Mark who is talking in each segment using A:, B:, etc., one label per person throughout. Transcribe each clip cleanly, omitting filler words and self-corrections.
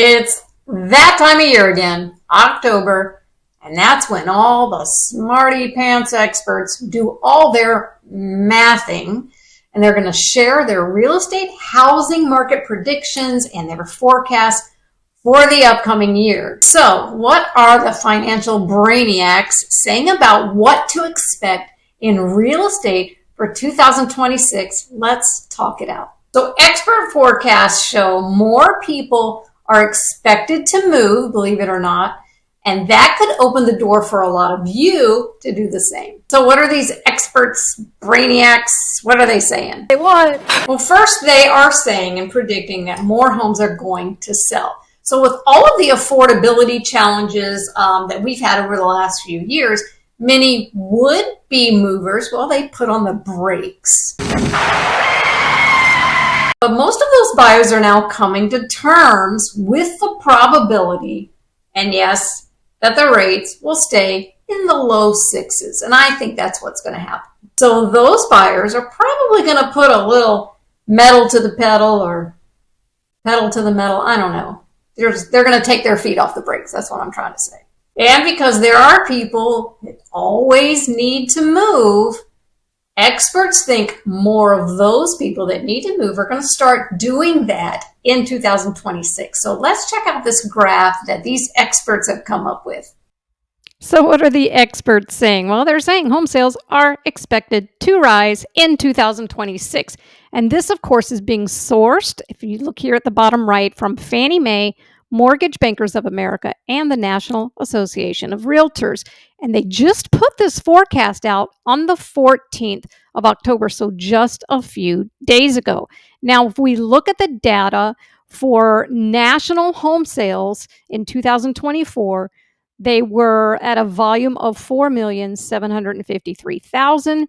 A: It's that time of year again, October, and that's when all the smarty pants experts do all their mathing, and they're going to share their real estate housing market predictions and their forecasts for the upcoming year. So what are the financial brainiacs saying about what to expect in real estate for 2026? Let's talk it out. So expert forecasts show more people are expected to move, believe it or not, and that could open the door for a lot of you to do the same. So what are these experts, brainiacs, what are they saying?
B: They what?
A: Well, first they are saying and predicting that more homes are going to sell. So with all of the affordability challenges that we've had over the last few years, many would-be movers, well, they put on the brakes. But most of those buyers are now coming to terms with the probability, and yes, that the rates will stay in the low sixes. And I think that's what's going to happen. So those buyers are probably going to put a little metal to the pedal or pedal to the metal. I don't know. They're going to take their feet off the brakes. That's what I'm trying to say. And because there are people that always need to move, experts think more of those people that need to move are going to start doing that in 2026. So let's check out this graph that these experts have come up with.
B: So what are the experts saying? Well, they're saying home sales are expected to rise in 2026. And this, of course, is being sourced, if you look here at the bottom right, from Fannie Mae, Mortgage Bankers of America, and the National Association of Realtors. And they just put this forecast out on the 14th of October, so just a few days ago. Now, if we look at the data for national home sales in 2024, they were at a volume of 4,753,000.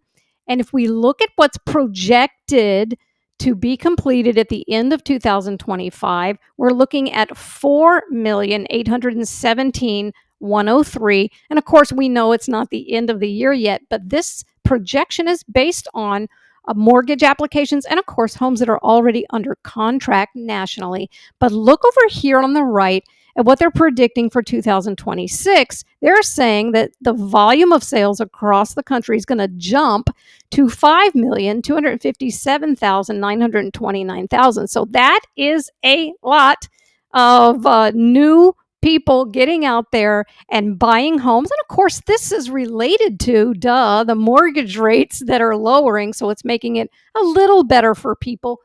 B: And if we look at what's projected to be completed at the end of 2025, we're looking at 4,817,103. And of course, we know it's not the end of the year yet, but this projection is based on mortgage applications and, of course, homes that are already under contract nationally. But look over here on the right at what they're predicting for 2026. They're saying that the volume of sales across the country is going to jump to 5,257,929,000. So that is a lot of new people getting out there and buying homes. And of course, this is related to, the mortgage rates that are lowering. So it's making it a little better for people.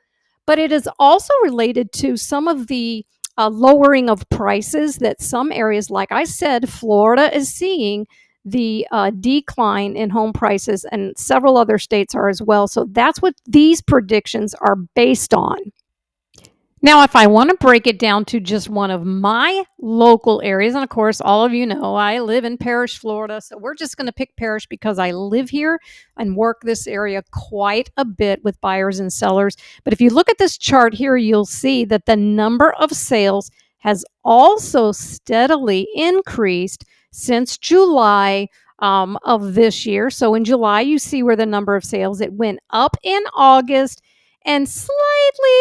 B: But it is also related to some of the lowering of prices that some areas, like I said, Florida is seeing the decline in home prices, and several other states are as well. So that's what these predictions are based on. Now, if I want to break it down to just one of my local areas, and of course, all of you know I live in Parrish, Florida, so we're just going to pick Parrish because I live here and work this area quite a bit with buyers and sellers. But if you look at this chart here, you'll see that the number of sales has also steadily increased since July of this year. So in July, you see where the number of sales, it went up in August and slightly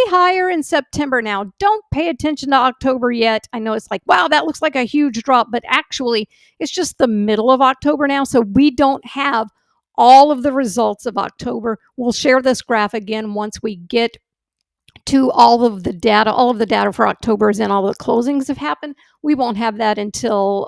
B: higher in September. Now, don't pay attention to October yet. I know it's like, wow, that looks like a huge drop, but actually it's just the middle of October now, so we don't have all of the results of October. We'll share this graph again once we get to all of the data. All of the data for October is in, all the closings have happened. We won't have that until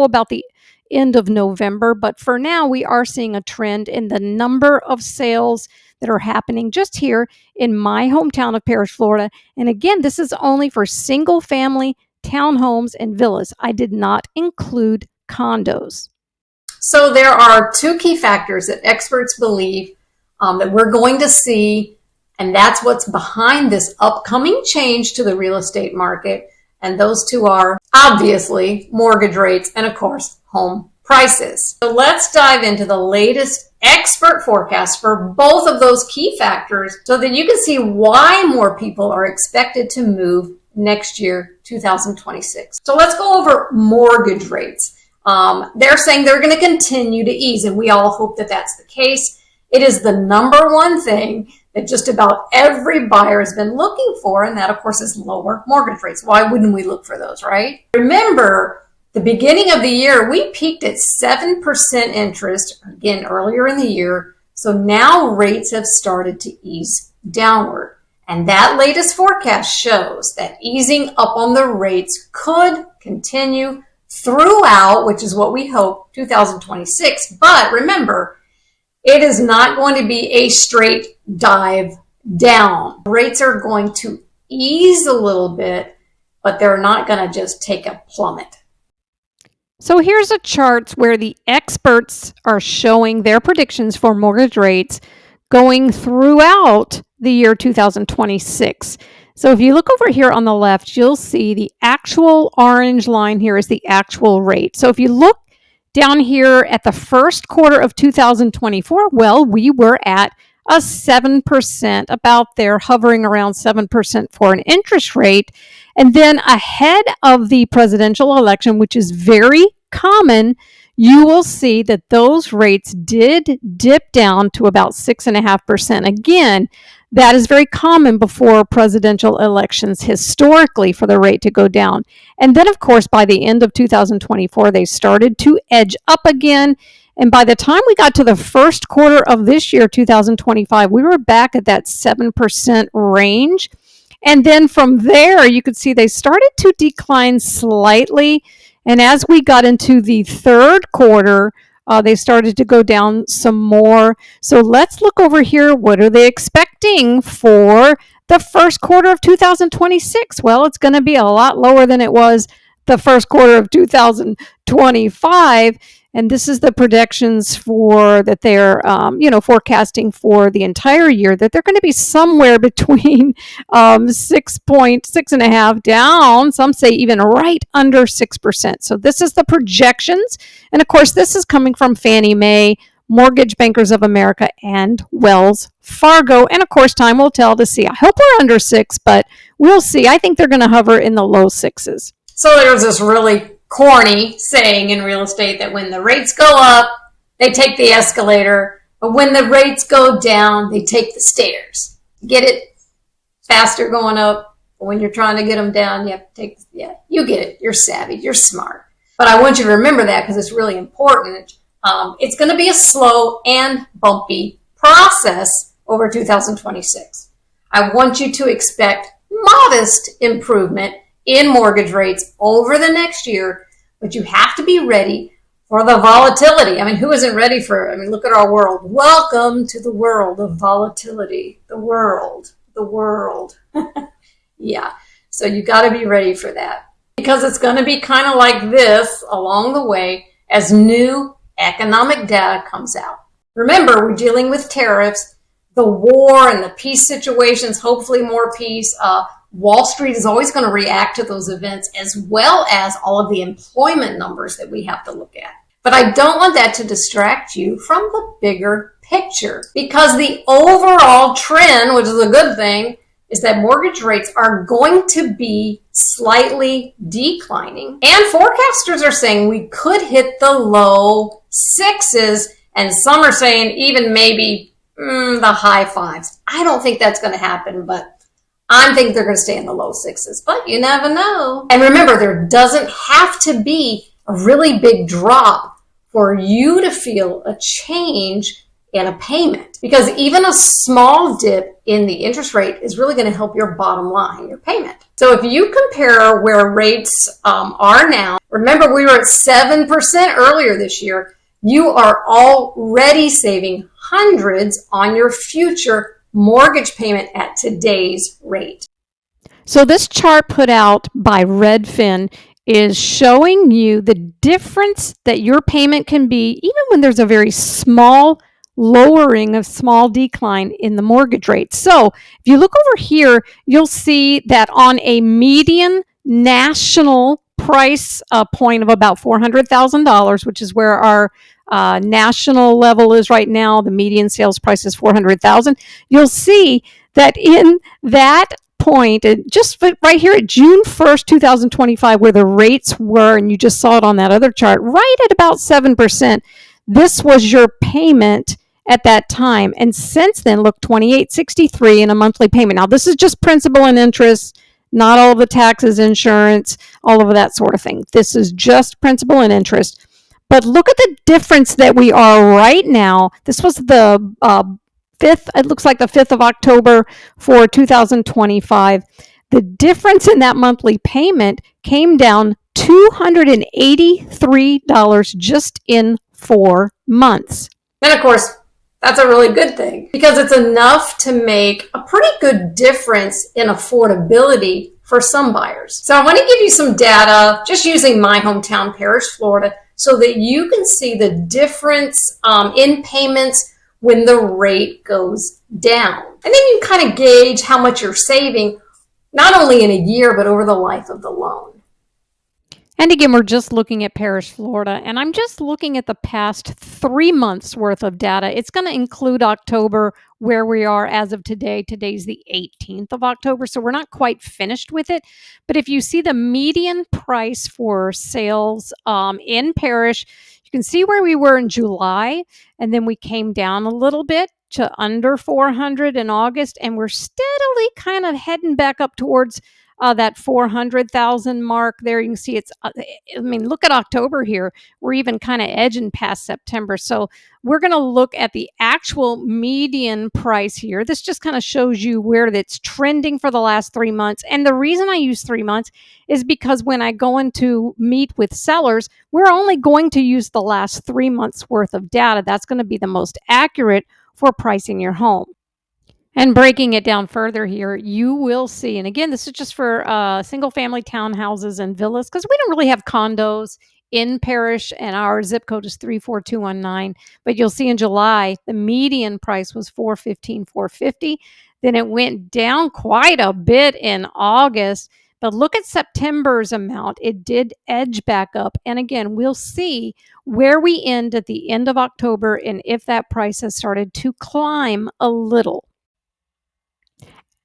B: about the end of November, but for now we are seeing a trend in the number of sales that are happening just here in my hometown of Parrish, Florida. And again, this is only for single family townhomes and villas. I did not include condos.
A: So there are two key factors that experts believe that we're going to see, and that's what's behind this upcoming change to the real estate market. And those two are obviously mortgage rates and, of course, home prices. So let's dive into the latest expert forecast for both of those key factors so that you can see why more people are expected to move next year, 2026. So let's go over mortgage rates. They're saying they're going to continue to ease, and we all hope that that's the case. It is the number one thing that just about every buyer has been looking for, and that, of course, is lower mortgage rates. Why wouldn't we look for those, right? Remember, the beginning of the year, we peaked at 7% interest, again, earlier in the year. So now rates have started to ease downward. And that latest forecast shows that easing up on the rates could continue throughout, which is what we hope, 2026. But remember, it is not going to be a straight dive down. Rates are going to ease a little bit, but they're not going to just take a plummet.
B: So here's a chart where the experts are showing their predictions for mortgage rates going throughout the year 2026. So if you look over here on the left, you'll see the actual orange line here is the actual rate. So if you look down here at the first quarter of 2024, well, we were at a 7%, about there, hovering around 7% for an interest rate. And then ahead of the presidential election, which is very common, you will see that those rates did dip down to about 6.5%. Again, that is very common before presidential elections historically for the rate to go down. And then, of course, by the end of 2024, they started to edge up again. And by the time we got to the first quarter of this year, 2025, we were back at that 7% range. And then from there, you could see they started to decline slightly. And as we got into the third quarter, they started to go down some more. So let's look over here. What are they expecting for the first quarter of 2026? Well, it's going to be a lot lower than it was the first quarter of 2025. And this is the predictions for that they're, forecasting for the entire year, that they're going to be somewhere between 6.5 down. Some say even right under 6%. So this is the projections. And of course, this is coming from Fannie Mae, Mortgage Bankers of America, and Wells Fargo. And of course, time will tell to see. I hope we're under 6, but we'll see. I think they're going to hover in the low 6s.
A: So there's this really corny saying in real estate that when the rates go up, they take the escalator, but when the rates go down, they take the stairs. Get it? Faster going up, but when you're trying to get them down, you have to take, you get it. You're savvy. You're smart. But I want you to remember that because it's really important. It's going to be a slow and bumpy process over 2026. I want you to expect modest improvement in mortgage rates over the next year, but you have to be ready for the volatility. I mean, who isn't ready look at our world. Welcome to the world of volatility. The world. Yeah. So you got to be ready for that because it's going to be kind of like this along the way as new economic data comes out. Remember, we're dealing with tariffs, the war and the peace situations, hopefully more peace. Wall Street is always going to react to those events as well as all of the employment numbers that we have to look at. But I don't want that to distract you from the bigger picture because the overall trend, which is a good thing, is that mortgage rates are going to be slightly declining. And forecasters are saying we could hit the low 6s, and some are saying even maybe the high 5s. I don't think that's going to happen, but I think they're going to stay in the low 6s, but you never know. And remember, there doesn't have to be a really big drop for you to feel a change in a payment, because even a small dip in the interest rate is really going to help your bottom line, your payment. So if you compare where rates are now, remember we were at 7% earlier this year, you are already saving hundreds on your future mortgage payment at today's rate.
B: So this chart put out by Redfin is showing you the difference that your payment can be even when there's a very small lowering, a small decline in the mortgage rate. So if you look over here, you'll see that on a median national price point of about $400,000, which is where our national level is right now, the median sales price is $400,000. You'll see that in that point, just right here at June 1st, 2025, where the rates were, and you just saw it on that other chart, right at about 7%, this was your payment at that time. And since then, look, $28.63 in a monthly payment. Now, this is just principal and interest, not all of the taxes, insurance, all of that sort of thing. This is just principal and interest. But look at the difference that we are right now. This was the 5th, it looks like the 5th of October for 2025. The difference in that monthly payment came down $283 just in 4 months.
A: And of course, that's a really good thing because it's enough to make a pretty good difference in affordability for some buyers. So I want to give you some data just using my hometown, Parrish, Florida, so that you can see the difference in payments when the rate goes down. And then you kind of gauge how much you're saving, not only in a year, but over the life of the loan.
B: And again, we're just looking at Parrish, Florida, and I'm just looking at the past 3 months worth of data. It's going to include October, where we are as of today. Today's the 18th of October, so we're not quite finished with it. But if you see the median price for sales in Parrish, you can see where we were in July, and then we came down a little bit to under 400 in August, and we're steadily kind of heading back up towards that 400,000 mark there. You can see it's, look at October here. We're even kind of edging past September. So we're going to look at the actual median price here. This just kind of shows you where it's trending for the last 3 months. And the reason I use 3 months is because when I go in to meet with sellers, we're only going to use the last 3 months worth of data. That's going to be the most accurate for pricing your home. And breaking it down further here, you will see, and again, this is just for single-family townhouses and villas, because we don't really have condos in Parrish, and our zip code is 34219. But you'll see in July, the median price was $415,450. Then it went down quite a bit in August. But look at September's amount. It did edge back up. And again, we'll see where we end at the end of October and if that price has started to climb a little.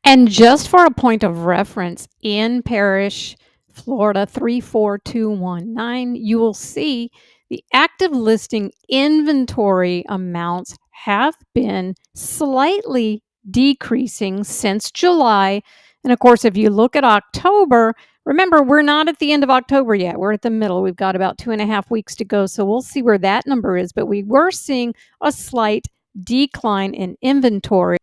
B: And just for a point of reference, in Parrish, Florida 34219, you will see the active listing inventory amounts have been slightly decreasing since July. And of course, if you look at October, remember, we're not at the end of October yet. We're at the middle. We've got about 2.5 weeks to go. So we'll see where that number is. But we were seeing a slight decline in inventory.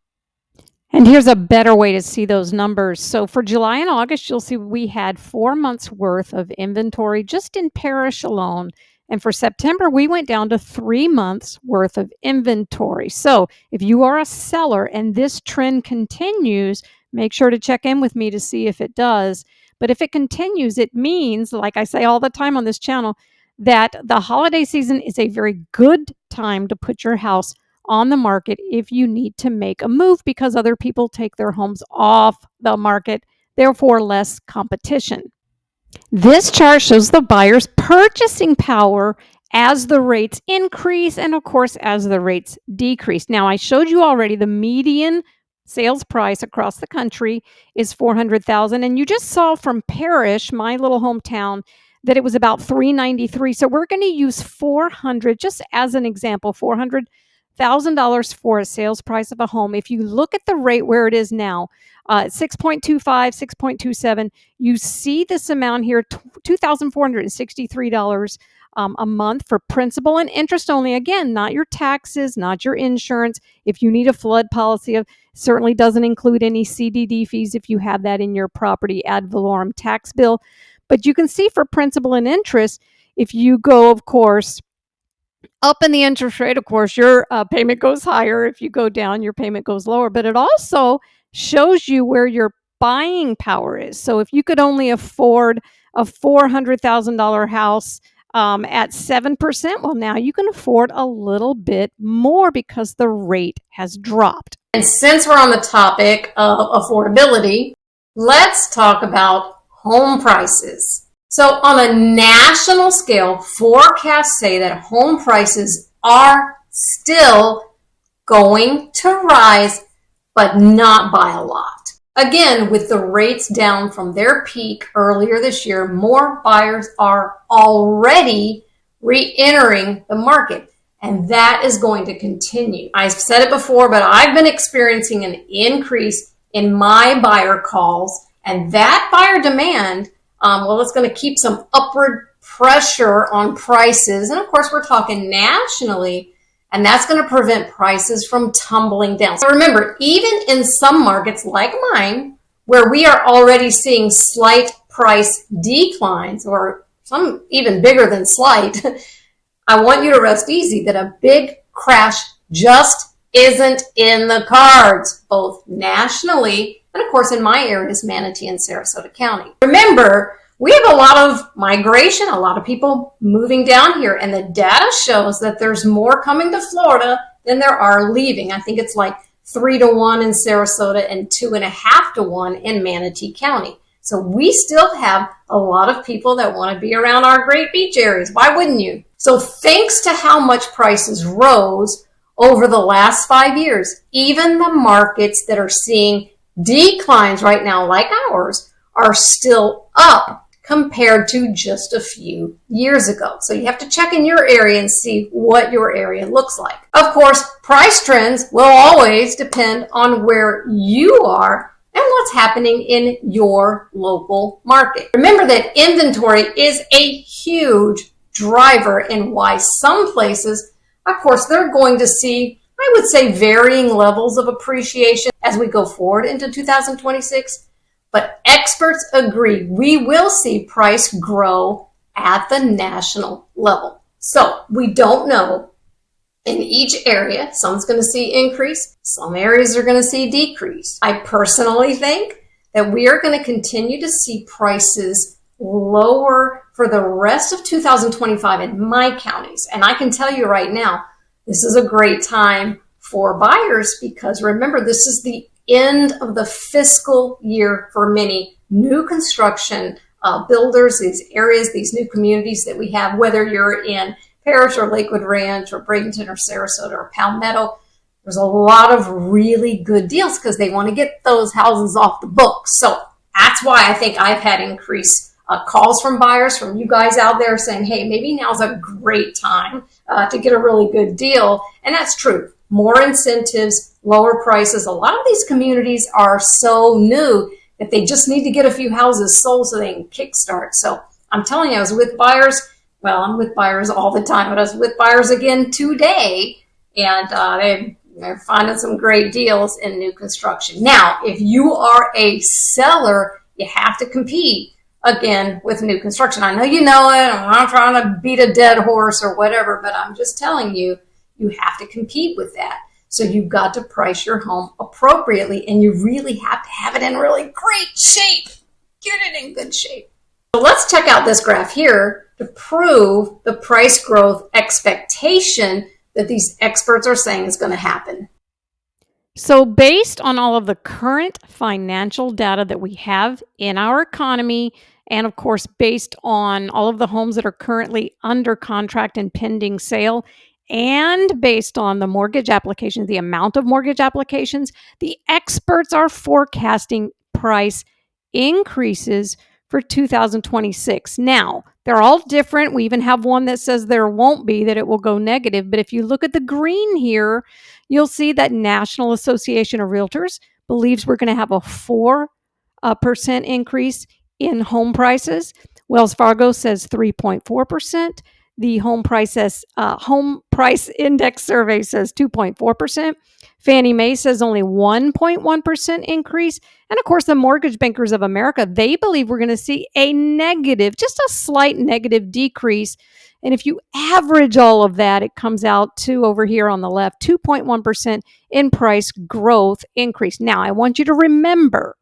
B: And here's a better way to see those numbers. So for July and August, you'll see we had 4 months worth of inventory just in Parrish alone. And for September, we went down to 3 months worth of inventory. So if you are a seller and this trend continues, make sure to check in with me to see if it does. But if it continues, it means, like I say all the time on this channel, that the holiday season is a very good time to put your house on the market if you need to make a move because other people take their homes off the market, therefore less competition. This chart shows the buyer's purchasing power as the rates increase and, of course, as the rates decrease. Now, I showed you already the median sales price across the country is $400,000, and you just saw from Parrish, my little hometown, that it was about $393. So we're going to use 400 just as an example, $400,000 for a sales price of a home. If you look at the rate where it is now, 6.25, 6.27, you see this amount here, $2,463 a month for principal and interest only. Again, not your taxes, not your insurance. If you need a flood policy, it certainly doesn't include any CDD fees if you have that in your property ad valorem tax bill. But you can see for principal and interest, if you go, of course, up in the interest rate, of course, your payment goes higher. If you go down, your payment goes lower. But it also shows you where your buying power is. So if you could only afford a $400,000 house at 7%, well, now you can afford a little bit more because the rate has dropped.
A: And since we're on the topic of affordability, let's talk about home prices. So on a national scale, forecasts say that home prices are still going to rise, but not by a lot. Again, with the rates down from their peak earlier this year, more buyers are already re-entering the market. And that is going to continue. I've said it before, but I've been experiencing an increase in my buyer calls, and that buyer demand, it's going to keep some upward pressure on prices. And of course, we're talking nationally, and that's going to prevent prices from tumbling down. So remember, even in some markets like mine, where we are already seeing slight price declines, or some even bigger than slight, I want you to rest easy that a big crash just isn't in the cards, both nationally and, of course, in my areas, Manatee and Sarasota County. Remember, we have a lot of migration, a lot of people moving down here, and the data shows that there's more coming to Florida than there are leaving. I think it's like 3-1 in Sarasota and 2.5-1 in Manatee County. So we still have a lot of people that want to be around our great beach areas. Why wouldn't you? So thanks to how much prices rose over the last 5 years, even the markets that are seeing declines right now, like ours, are still up compared to just a few years ago. So you have to check in your area and see what your area looks like. Of course, price trends will always depend on where you are and what's happening in your local market. Remember that inventory is a huge driver in why some places, of course, they're going to see, I would say, varying levels of appreciation as we go forward into 2026. But experts agree we will see price grow at the national level. So we don't know in each area. Some's going to see increase. Some areas are going to see decrease. I personally think that we are going to continue to see prices lower for the rest of 2025 in my counties. And I can tell you right now, this is a great time for buyers because remember, this is the end of the fiscal year for many new construction builders, these areas, these new communities that we have, whether you're in Parrish or Lakewood Ranch or Bradenton or Sarasota or Palmetto. There's a lot of really good deals because they want to get those houses off the books. So that's why I think I've had increased calls from buyers, from you guys out there saying, hey, maybe now's a great time to get a really good deal. And that's true. More incentives, lower prices. A lot of these communities are so new that they just need to get a few houses sold so they can kickstart. So I'm telling you, I was with buyers. Well, I'm with buyers all the time, but I was with buyers again today, and they're finding some great deals in new construction. Now, if you are a seller, you have to compete again with new construction. I know you know it. I'm not trying to beat a dead horse or whatever, but I'm just telling you, you have to compete with that. So you've got to price your home appropriately, and you really have to have it in really great shape. Get it in good shape. So let's check out this graph here to prove the price growth expectation that these experts are saying is going to happen.
B: So based on all of the current financial data that we have in our economy, and of course, based on all of the homes that are currently under contract and pending sale, and based on the mortgage applications, the amount of mortgage applications, the experts are forecasting price increases for 2026. Now, they're all different. We even have one that says there won't be, that it will go negative. But if you look at the green here, you'll see that National Association of Realtors believes we're going to have a 4% increase in home prices. Wells Fargo says 3.4%. The home price index survey says 2.4%. Fannie Mae says only 1.1% increase. And of course, the Mortgage Bankers of America, they believe we're going to see a negative, just a slight negative decrease. And if you average all of that, it comes out to, over here on the left, 2.1% in price growth increase. Now, I want you to remember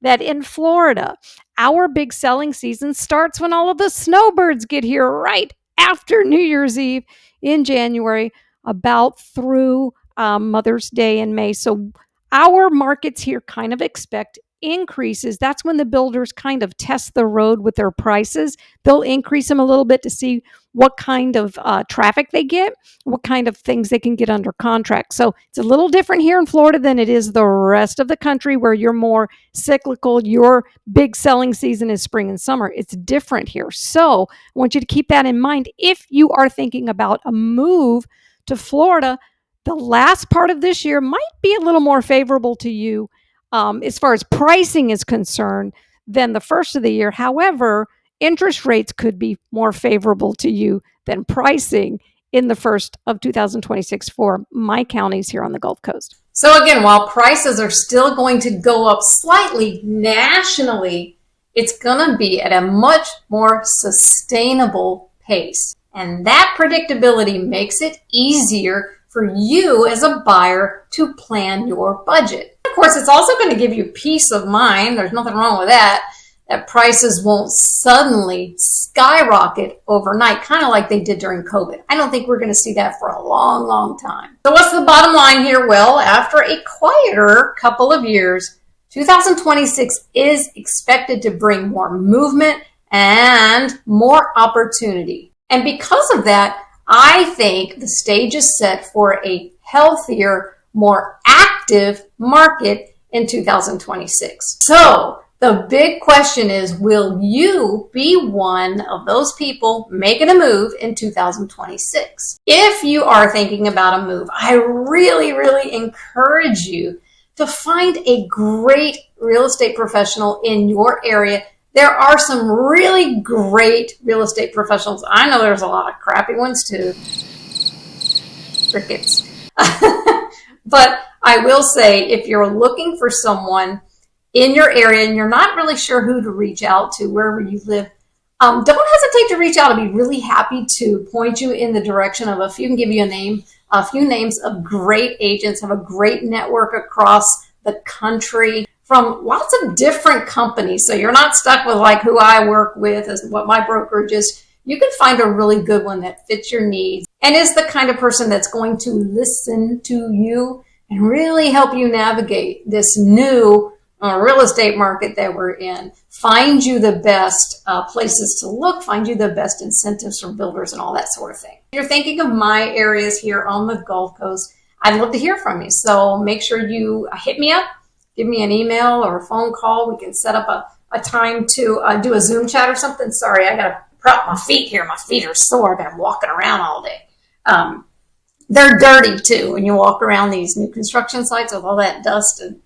B: that in Florida, our big selling season starts when all of the snowbirds get here, right after New Year's Eve in January, about through Mother's Day in May. So our markets here kind of expect increases. That's when the builders kind of test the road with their prices. They'll increase them a little bit to see what kind of traffic they get, what kind of things they can get under contract. So it's a little different here in Florida than it is the rest of the country, where you're more cyclical. Your big selling season is spring and summer. It's different here. So I want you to keep that in mind if you are thinking about a move to Florida, the last part of this year might be a little more favorable to you as far as pricing is concerned than the first of the year. However, interest rates could be more favorable to you than pricing in the first of 2026 for my counties here on the Gulf Coast.
A: So again, while prices are still going to go up slightly nationally, it's going to be at a much more sustainable pace. And that predictability makes it easier for you as a buyer to plan your budget. Of course, it's also going to give you peace of mind. There's nothing wrong with that prices won't suddenly skyrocket overnight, kind of like they did during COVID. I don't think we're going to see that for a long, long time. So what's the bottom line here? Well, after a quieter couple of years, 2026 is expected to bring more movement and more opportunity. And because of that, I think the stage is set for a healthier, more active market in 2026. So the big question is, will you be one of those people making a move in 2026? If you are thinking about a move, I really, really encourage you to find a great real estate professional in your area. There are some really great real estate professionals. I know there's a lot of crappy ones too. Crickets. But I will say, if you're looking for someone in your area and you're not really sure who to reach out to wherever you live, don't hesitate to reach out. I'll be really happy to point you in the direction of a few names of great agents, have a great network across the country from lots of different companies. So you're not stuck with like who I work with as what my brokerage is. You can find a really good one that fits your needs and is the kind of person that's going to listen to you and really help you navigate this new real estate market that we're in. Find you the best places to look, find you the best incentives from builders and all that sort of thing. If you're thinking of my areas here on the Gulf Coast, I'd love to hear from you. So make sure you hit me up, give me an email or a phone call. We can set up a time to do a Zoom chat or something. Sorry, I got to prop my feet here. My feet are sore. I've been walking around all day. They're dirty too when you walk around these new construction sites with all that dust and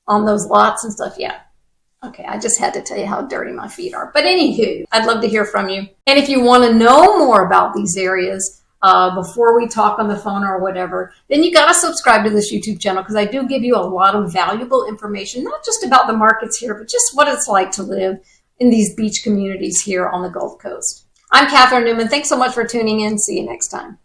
A: on those lots and stuff. Yeah. Okay. I just had to tell you how dirty my feet are. But anywho, I'd love to hear from you. And if you want to know more about these areas before we talk on the phone or whatever, then you got to subscribe to this YouTube channel because I do give you a lot of valuable information, not just about the markets here, but just what it's like to live in these beach communities here on the Gulf Coast. I'm Catherine Newman. Thanks so much for tuning in. See you next time.